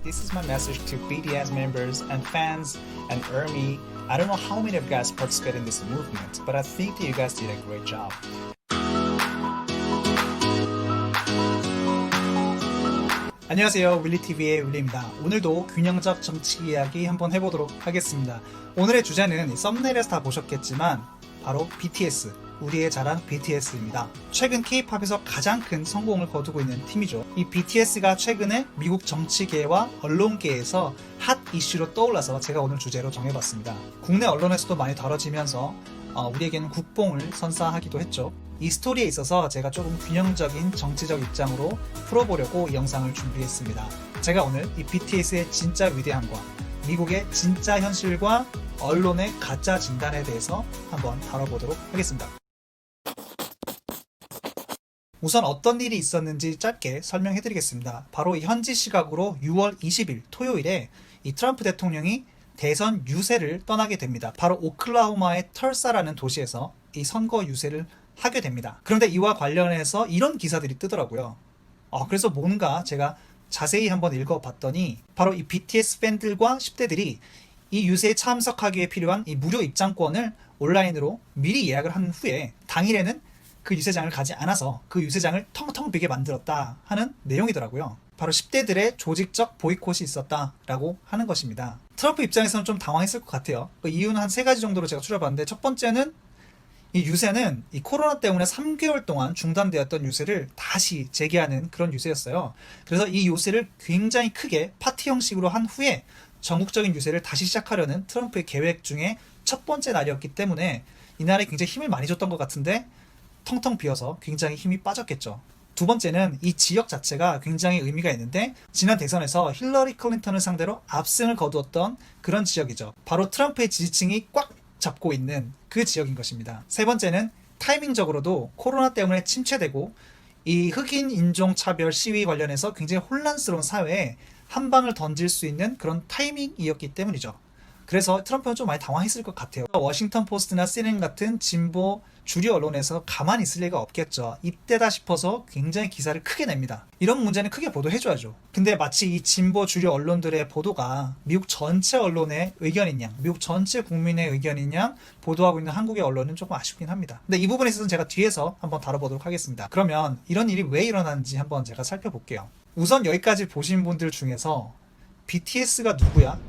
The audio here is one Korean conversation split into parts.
this is my message to BTS members and fans and ARMY. I don't know how many of you guys participate in this movement, but I think that you guys did a great job. 안녕하세요, 윌리TV의 윌리입니다. 오늘도 균형적 정치 이야기 한번 해보도록 하겠습니다. 오늘의 주제는 썸네일에서 다 보셨겠지만 바로 BTS, 우리의 자랑 BTS입니다. 최근 K-팝에서 가장 큰 성공을 거두고 있는 팀이죠. 이 BTS가 최근에 미국 정치계와 언론계에서 핫 이슈로 떠올라서 제가 오늘 주제로 정해봤습니다. 국내 언론에서도 많이 다뤄지면서 우리에게는 국뽕을 선사하기도 했죠. 이 스토리에 있어서 제가 조금 균형적인 정치적 입장으로 풀어보려고 이 영상을 준비했습니다. 제가 오늘 이 BTS의 진짜 위대함과 미국의 진짜 현실과 언론의 가짜 진단에 대해서 한번 다뤄보도록 하겠습니다. 우선 어떤 일이 있었는지 짧게 설명해드리겠습니다. 바로 이 현지 시각으로 6월 20일 토요일에 이 트럼프 대통령이 대선 유세를 떠나게 됩니다. 바로 오클라호마의 털사라는 도시에서 이 선거 유세를 하게 됩니다. 그런데 이와 관련해서 이런 기사들이 뜨더라고요. 그래서 뭔가 제가 자세히 한번 읽어봤더니 바로 이 BTS 팬들과 10대들이 이 유세에 참석하기 위해 필요한 이 무료 입장권을 온라인으로 미리 예약을 한 후에 당일에는 그 유세장을 가지 않아서 그 유세장을 텅텅 비게 만들었다 하는 내용이더라고요. 바로 10대들의 조직적 보이콧이 있었다라고 하는 것입니다. 트럼프 입장에서는 좀 당황했을 것 같아요. 그 이유는 한 3가지 정도로 제가 추려봤는데, 첫 번째는 이 유세는 이 코로나 때문에 3개월 동안 중단되었던 유세를 다시 재개하는 그런 유세였어요. 그래서 이 유세를 굉장히 크게 파티 형식으로 한 후에 전국적인 유세를 다시 시작하려는 트럼프의 계획 중에 첫 번째 날이었기 때문에 이날에 굉장히 힘을 많이 줬던 것 같은데 텅텅 비어서 굉장히 힘이 빠졌겠죠. 두 번째는 이 지역 자체가 굉장히 의미가 있는데, 지난 대선에서 힐러리 클린턴을 상대로 압승을 거두었던 그런 지역이죠. 바로 트럼프의 지지층이 꽉 잡고 있는 그 지역인 것입니다. 세 번째는 타이밍적으로도 코로나 때문에 침체되고 이 흑인 인종 차별 시위 관련해서 굉장히 혼란스러운 사회에 한 방을 던질 수 있는 그런 타이밍이었기 때문이죠. 그래서 트럼프는 좀 많이 당황했을 것 같아요. 워싱턴 포스트나 CNN 같은 진보 주류 언론에서 가만히 있을 리가 없겠죠. 이때다 싶어서 굉장히 기사를 크게 냅니다. 이런 문제는 크게 보도해줘야죠. 근데 마치 이 진보 주류 언론들의 보도가 미국 전체 언론의 의견인 양, 미국 전체 국민의 의견인 양 보도하고 있는 한국의 언론은 조금 아쉽긴 합니다. 근데 이 부분에 있어서는 제가 뒤에서 한번 다뤄보도록 하겠습니다. 그러면 이런 일이 왜 일어나는지 한번 제가 살펴볼게요. 우선 여기까지 보신 분들 중에서 BTS가 누구야?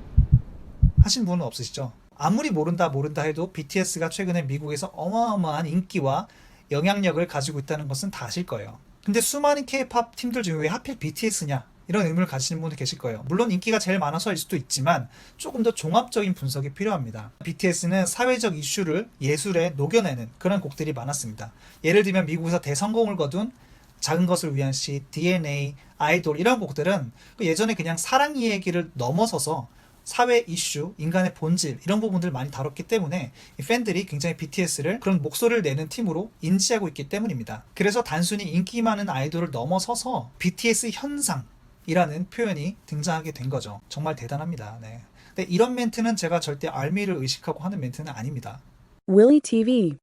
하신 분은 없으시죠? 아무리 모른다 해도 BTS가 최근에 미국에서 어마어마한 인기와 영향력을 가지고 있다는 것은 다 아실 거예요. 근데 수많은 K-팝 팀들 중에 왜 하필 BTS냐? 이런 의문을 가지시는 분도 계실 거예요. 물론 인기가 제일 많아서일 수도 있지만 조금 더 종합적인 분석이 필요합니다. BTS는 사회적 이슈를 예술에 녹여내는 그런 곡들이 많았습니다. 예를 들면 미국에서 대성공을 거둔 작은 것을 위한 시, DNA, 아이돌 이런 곡들은 예전에 그냥 사랑 이야기를 넘어서서 사회 이슈, 인간의 본질 이런 부분들을 많이 다뤘기 때문에 팬들이 굉장히 BTS를 그런 목소리를 내는 팀으로 인지하고 있기 때문입니다. 그래서 단순히 인기 많은 아이돌을 넘어서서 BTS 현상이라는 표현이 등장하게 된 거죠. 정말 대단합니다. 네. 근데 이런 멘트는 제가 절대 알미를 의식하고 하는 멘트는 아닙니다. 윌리TV.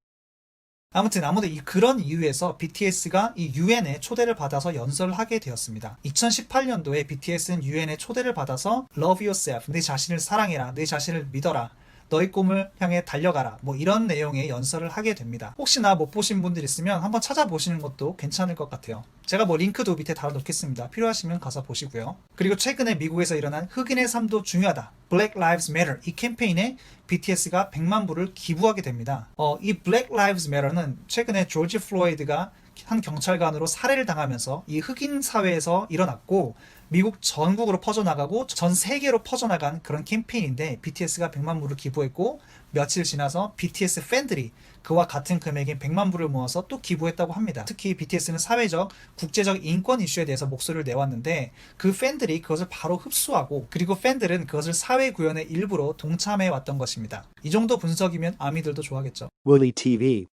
아무튼 그런 이유에서 BTS가 이 UN의 초대를 받아서 연설을 하게 되었습니다. 2018년도에 BTS는 UN의 초대를 받아서 Love yourself, 내 자신을 사랑해라, 내 자신을 믿어라, 너의 꿈을 향해 달려가라, 뭐 이런 내용의 연설을 하게 됩니다. 혹시나 못 보신 분들 있으면 한번 찾아보시는 것도 괜찮을 것 같아요. 제가 링크도 밑에 달아놓겠습니다. 필요하시면 가서 보시고요. 그리고 최근에 미국에서 일어난 흑인의 삶도 중요하다, Black Lives Matter 이 캠페인에 BTS가 100만 불을 기부하게 됩니다. 이 Black Lives Matter는 최근에 조지 플로이드가 한 경찰관으로 살해를 당하면서 이 흑인 사회에서 일어났고 미국 전국으로 퍼져나가고 전 세계로 퍼져나간 그런 캠페인인데, BTS가 100만 불을 기부했고 며칠 지나서 BTS 팬들이 그와 같은 금액인 100만 불을 모아서 또 기부했다고 합니다. 특히 BTS는 사회적, 국제적 인권 이슈에 대해서 목소리를 내왔는데 그 팬들이 그것을 바로 흡수하고, 그리고 팬들은 그것을 사회 구현의 일부로 동참해 왔던 것입니다. 이 정도 분석이면 아미들도 좋아하겠죠. 윌리TV.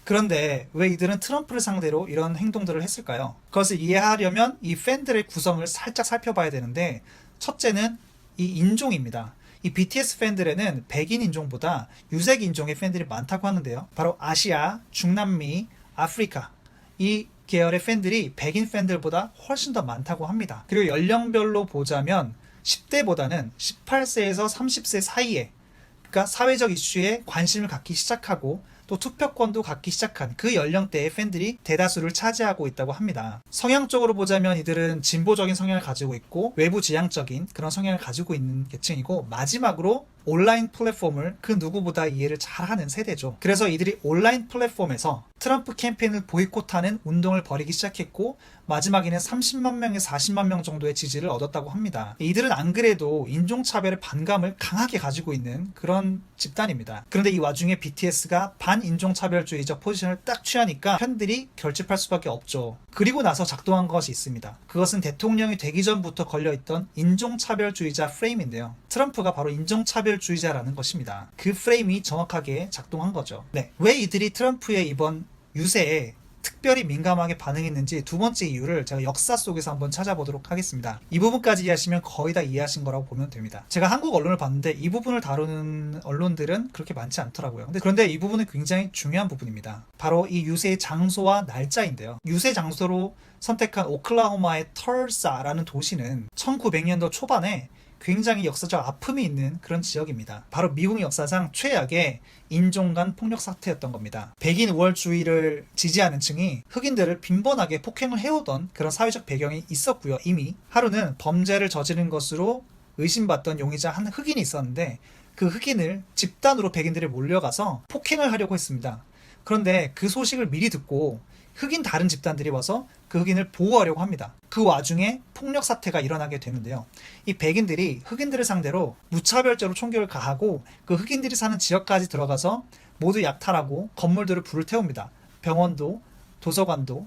그런데 왜 이들은 트럼프를 상대로 이런 행동들을 했을까요? 그것을 이해하려면 이 팬들의 구성을 살짝 살펴봐야 되는데, 첫째는 이 인종입니다. 이 BTS 팬들에는 백인 인종보다 유색 인종의 팬들이 많다고 하는데요. 바로 아시아, 중남미, 아프리카 이 계열의 팬들이 백인 팬들보다 훨씬 더 많다고 합니다. 그리고 연령별로 보자면 10대보다는 18세에서 30세 사이에, 그러니까 사회적 이슈에 관심을 갖기 시작하고 또 투표권도 갖기 시작한 그 연령대의 팬들이 대다수를 차지하고 있다고 합니다. 성향적으로 보자면 이들은 진보적인 성향을 가지고 있고 외부 지향적인 그런 성향을 가지고 있는 계층이고, 마지막으로 온라인 플랫폼을 그 누구보다 이해를 잘하는 세대죠. 그래서 이들이 온라인 플랫폼에서 트럼프 캠페인을 보이콧하는 운동을 벌이기 시작했고, 마지막에는 30만 명에서 40만 명 정도의 지지를 얻었다고 합니다. 이들은 안 그래도 인종차별의 반감을 강하게 가지고 있는 그런 집단입니다. 그런데 이 와중에 BTS가 반인종차별주의적 포지션을 딱 취하니까 팬들이 결집할 수밖에 없죠. 그리고 나서 작동한 것이 있습니다. 그것은 대통령이 되기 전부터 걸려있던 인종차별주의자 프레임인데요. 트럼프가 바로 인종차별주의자라는 것입니다. 그 프레임이 정확하게 작동한 거죠. 네, 왜 이들이 트럼프의 이번 유세에 특별히 민감하게 반응했는지 두 번째 이유를 제가 역사 속에서 한번 찾아보도록 하겠습니다. 이 부분까지 이해하시면 거의 다 이해하신 거라고 보면 됩니다. 제가 한국 언론을 봤는데 이 부분을 다루는 언론들은 그렇게 많지 않더라고요. 그런데 이 부분은 굉장히 중요한 부분입니다. 바로 이 유세의 장소와 날짜인데요. 유세 장소로 선택한 오클라호마의 털사라는 도시는 1900년도 초반에 굉장히 역사적 아픔이 있는 그런 지역입니다. 바로 미국 역사상 최악의 인종 간 폭력 사태였던 겁니다. 백인 우월주의를 지지하는 층이 흑인들을 빈번하게 폭행을 해오던 그런 사회적 배경이 있었고요. 이미 하루는 범죄를 저지른 것으로 의심받던 용의자 한 흑인이 있었는데, 그 흑인을 집단으로 백인들이 몰려가서 폭행을 하려고 했습니다. 그런데 그 소식을 미리 듣고 흑인 다른 집단들이 와서 그 흑인을 보호하려고 합니다. 그 와중에 폭력 사태가 일어나게 되는데요. 이 백인들이 흑인들을 상대로 무차별적으로 총격을 가하고 그 흑인들이 사는 지역까지 들어가서 모두 약탈하고 건물들을 불을 태웁니다. 병원도, 도서관도,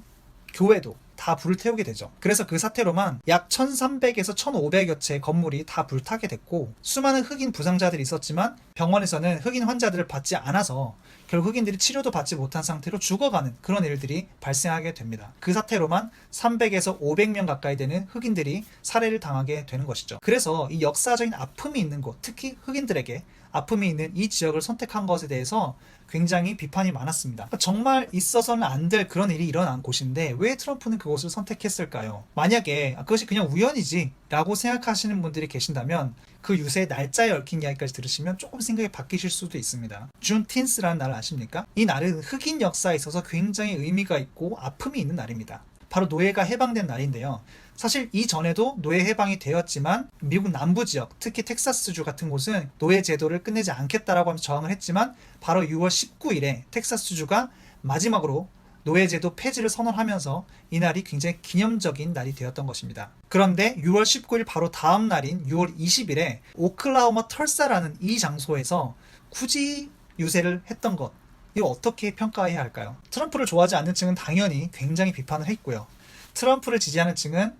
교회도 다 불을 태우게 되죠. 그래서 그 사태로만 약 1300에서 1500여 채 건물이 다 불타게 됐고, 수많은 흑인 부상자들이 있었지만 병원에서는 흑인 환자들을 받지 않아서 결국 흑인들이 치료도 받지 못한 상태로 죽어가는 그런 일들이 발생하게 됩니다. 그 사태로만 300에서 500명 가까이 되는 흑인들이 살해를 당하게 되는 것이죠. 그래서 이 역사적인 아픔이 있는 곳, 특히 흑인들에게 아픔이 있는 이 지역을 선택한 것에 대해서 굉장히 비판이 많았습니다. 정말 있어서는 안 될 그런 일이 일어난 곳인데 왜 트럼프는 그곳을 선택했을까요? 만약에 그것이 그냥 우연이지 라고 생각하시는 분들이 계신다면 그 유세의 날짜에 얽힌 이야기까지 들으시면 조금 생각이 바뀌실 수도 있습니다. 준틴스라는 날 아십니까? 이 날은 흑인 역사에 있어서 굉장히 의미가 있고 아픔이 있는 날입니다. 바로 노예가 해방된 날인데요. 사실 이전에도 노예 해방이 되었지만 미국 남부 지역, 특히 텍사스주 같은 곳은 노예 제도를 끝내지 않겠다라고 하면서 저항을 했지만 바로 6월 19일에 텍사스주가 마지막으로 노예 제도 폐지를 선언하면서 이 날이 굉장히 기념적인 날이 되었던 것입니다. 그런데 6월 19일 바로 다음 날인 6월 20일에 오클라호마 털사라는 이 장소에서 굳이 유세를 했던 것, 이거 어떻게 평가해야 할까요? 트럼프를 좋아하지 않는 층은 당연히 굉장히 비판을 했고요. 트럼프를 지지하는 층은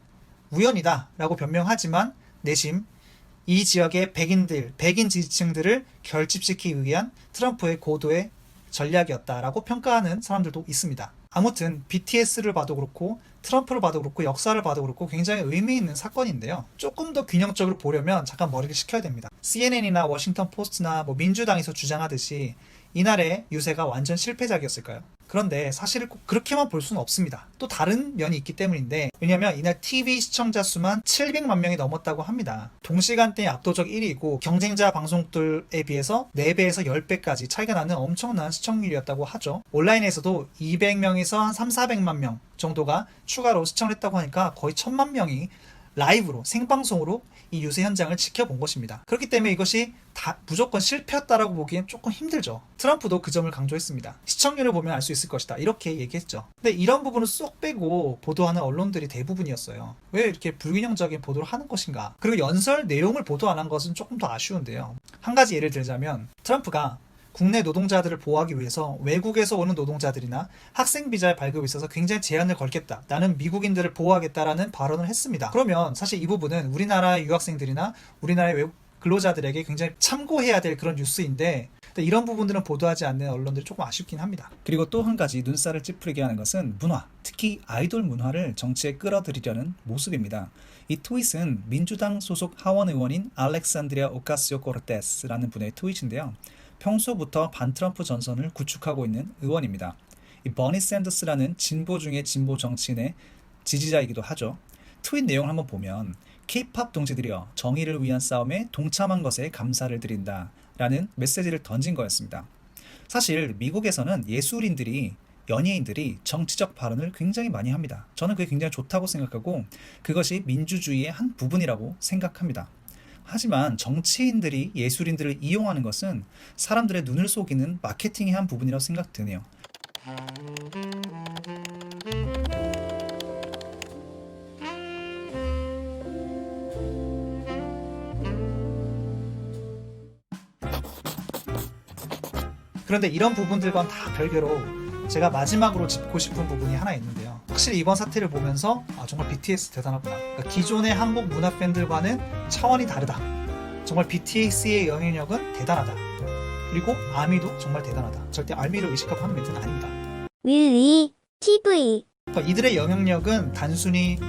우연이다 라고 변명하지만 내심 이 지역의 백인 지지층들을 결집시키기 위한 트럼프의 고도의 전략이었다라고 평가하는 사람들도 있습니다. 아무튼 BTS를 봐도 그렇고 트럼프를 봐도 그렇고 역사를 봐도 그렇고 굉장히 의미 있는 사건인데요. 조금 더 균형적으로 보려면 잠깐 머리를 식혀야 됩니다. CNN이나 워싱턴 포스트나 민주당에서 주장하듯이 이날의 유세가 완전 실패작이었을까요? 그런데 사실을 꼭 그렇게만 볼 수는 없습니다. 또 다른 면이 있기 때문인데, 왜냐면 이날 TV 시청자 수만 700만 명이 넘었다고 합니다. 동시간대에 압도적 1위이고 경쟁자 방송들에 비해서 4배에서 10배까지 차이가 나는 엄청난 시청률이었다고 하죠. 온라인에서도 200명에서 한 3,400만 명 정도가 추가로 시청을 했다고 하니까 거의 1,000만 명이 라이브로 생방송으로 이 유세 현장을 지켜본 것입니다. 그렇기 때문에 이것이 다 무조건 실패였다라고 보기엔 조금 힘들죠. 트럼프도 그 점을 강조했습니다. 시청률을 보면 알 수 있을 것이다 이렇게 얘기했죠. 근데 이런 부분을 쏙 빼고 보도하는 언론들이 대부분이었어요. 왜 이렇게 불균형적인 보도를 하는 것인가. 그리고 연설 내용을 보도 안 한 것은 조금 더 아쉬운데요. 한 가지 예를 들자면 트럼프가 국내 노동자들을 보호하기 위해서 외국에서 오는 노동자들이나 학생 비자의 발급에 있어서 굉장히 제한을 걸겠다. 나는 미국인들을 보호하겠다라는 발언을 했습니다. 그러면 사실 이 부분은 우리나라의 유학생들이나 우리나라의 외국 근로자들에게 굉장히 참고해야 될 그런 뉴스인데 이런 부분들은 보도하지 않는 언론들이 조금 아쉽긴 합니다. 그리고 또 한 가지 눈살을 찌푸리게 하는 것은 문화, 특히 아이돌 문화를 정치에 끌어들이려는 모습입니다. 이 트윗은 민주당 소속 하원 의원인 알렉산드리아 오카시오 코르테스라는 분의 트윗인데요. 평소부터 반트럼프 전선을 구축하고 있는 의원입니다. 이 버니 샌더스라는 진보 중의 진보 정치인의 지지자이기도 하죠. 트윗 내용을 한번 보면 K-팝 동지들이여 정의를 위한 싸움에 동참한 것에 감사를 드린다 라는 메시지를 던진 거였습니다. 사실 미국에서는 예술인들이 연예인들이 정치적 발언을 굉장히 많이 합니다. 저는 그게 굉장히 좋다고 생각하고 그것이 민주주의의 한 부분이라고 생각합니다. 하지만 정치인들이 예술인들을 이용하는 것은 사람들의 눈을 속이는 마케팅의 한 부분이라고 생각드네요. 그런데 이런 부분들과는 다 별개로 제가 마지막으로 짚고 싶은 부분이 하나 있는데요. 확실히 이번 사태를 보면서 정말 BTS 대단하구나. 그러니까 기존의 한국 문화 팬들과는 차원이 다르다. 정말 BTS의 영향력은 대단하다. 그리고 아미도 정말 대단하다. 절대 알미를 의식하고 하는 멘트는 아닙니다. 윌리 TV 그러니까 이들의 영향력은 단순히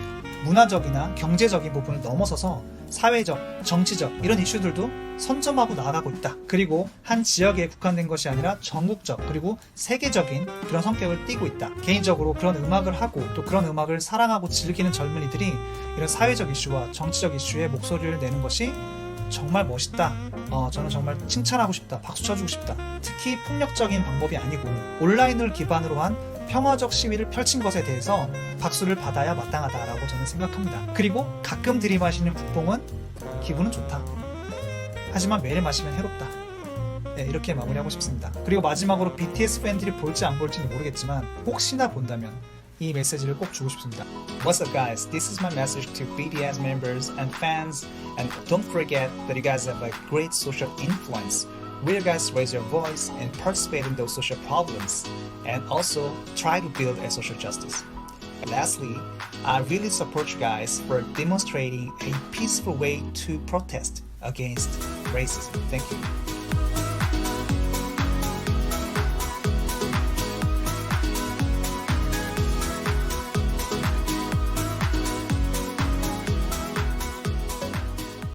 문화적이나 경제적인 부분을 넘어서서 사회적, 정치적 이런 이슈들도 선점하고 나아가고 있다. 그리고 한 지역에 국한된 것이 아니라 전국적 그리고 세계적인 그런 성격을 띠고 있다. 개인적으로 그런 음악을 하고 또 그런 음악을 사랑하고 즐기는 젊은이들이 이런 사회적 이슈와 정치적 이슈에 목소리를 내는 것이 정말 멋있다. 저는 정말 칭찬하고 싶다. 박수 쳐주고 싶다. 특히 폭력적인 방법이 아니고 온라인을 기반으로 한 평화적 시위를 펼친 것에 대해서 박수를 받아야 마땅하다라고 저는 생각합니다. 그리고 가끔 들이마시는 국뽕은 기분은 좋다. 하지만 매일 마시면 해롭다. 네, 이렇게 마무리하고 싶습니다. 그리고 마지막으로 BTS 팬들이 볼지 안 볼지는 모르겠지만 혹시나 본다면 이 메시지를 꼭 주고 싶습니다. What's up guys? This is my message to BTS members and fans, and don't forget that you guys have a great social influence. Will you guys raise your voice and participate in those social problems, and also try to build a social justice. Lastly, I really support you guys for demonstrating a peaceful way to protest against racism. Thank you.